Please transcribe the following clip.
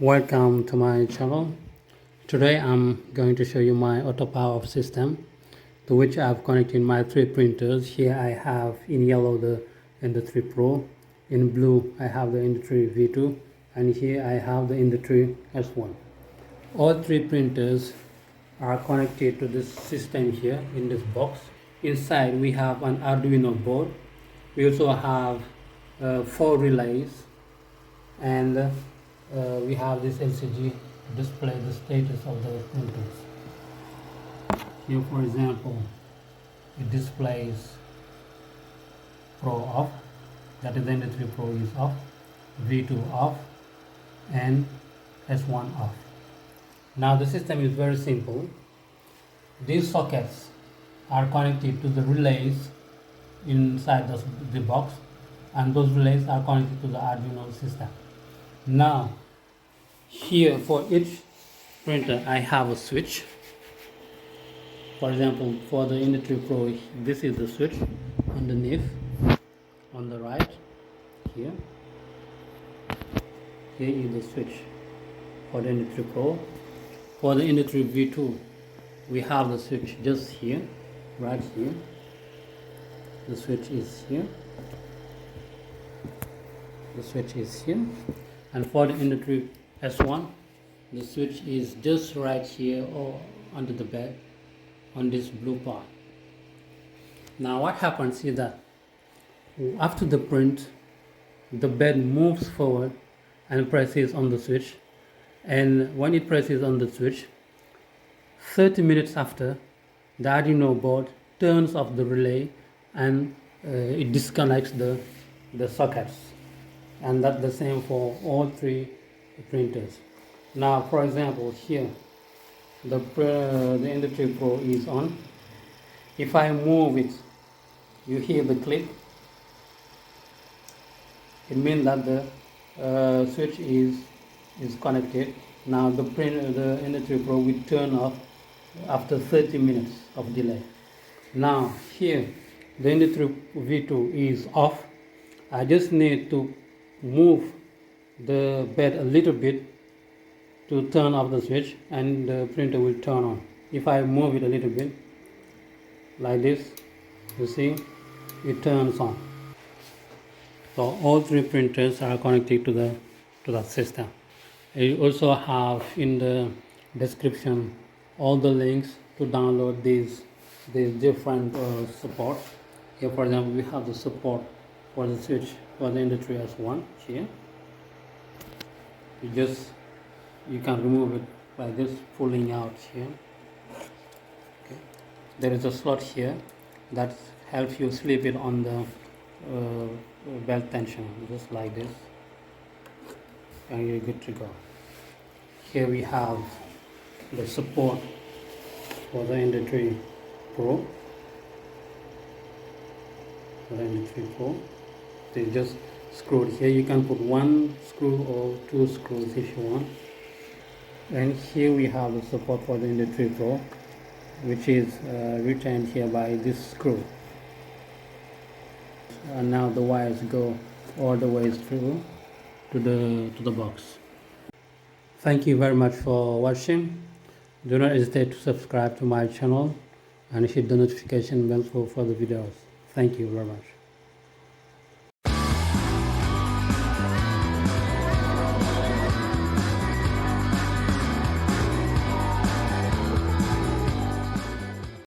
Welcome to my channel. Today I'm going to show you my auto power off system, to which I've connected my three printers. Here I have in yellow the Ender 3 Pro, in blue I have the Ender 3 V2, and here I have the Ender 3 S1. All three printers are connected to this system here in this box. Inside we have an Arduino board. We also have 4 relays, and we have this LCD to display the status of the printers. Here, for example, it displays Pro off, that is Ender 3 Pro is off, V2 off, and S1 off. Now the system is very simple. These sockets are connected to the relays inside the box, and those relays are connected to the Arduino system. Now here for each printer I have a switch. For example, for the Ender 3 Pro, this is the switch underneath on the right. Here is the switch for the Ender 3 Pro. For the Ender 3 V2, we have the switch just here, right here. The switch is here. The switch is here. And for the Ender 3 S1, the switch is just right here or under the bed on this blue part. Now what happens is that after the print, the bed moves forward and presses on the switch, and when it presses on the switch, 30 minutes after, the Arduino board turns off the relay and it disconnects the sockets, and that's the same for all three printers. Now for example, here the Ender 3 Pro is on. If I move it, you hear the click. It means that the switch is connected. Now the Ender 3 Pro will turn off after 30 minutes of delay. Now here the Ender 3 V2 is off. I just need to move the bed a little bit to turn off the switch, and the printer will turn on. If I move it a little bit like this, you see it turns on. So all three printers are connected to the system. You also have in the description all the links to download these different support. Here for example, we have the support for the switch for the Ender 3 S1 here. You can remove it by just pulling out here. Okay. There is a slot here that helps you slip it on the belt tension, just like this, and you're good to go. Here we have the support for the Ender 3 Pro. For the Ender 3 Pro, they just screwed here. You can put one screw or two screws if you want. And here we have the support for the Ender 3 Pro, which is retained here by this screw. And now the wires go all the way through to the box. Thank you very much for watching. Do not hesitate to subscribe to my channel and hit the notification bell for further videos. Thank you very much.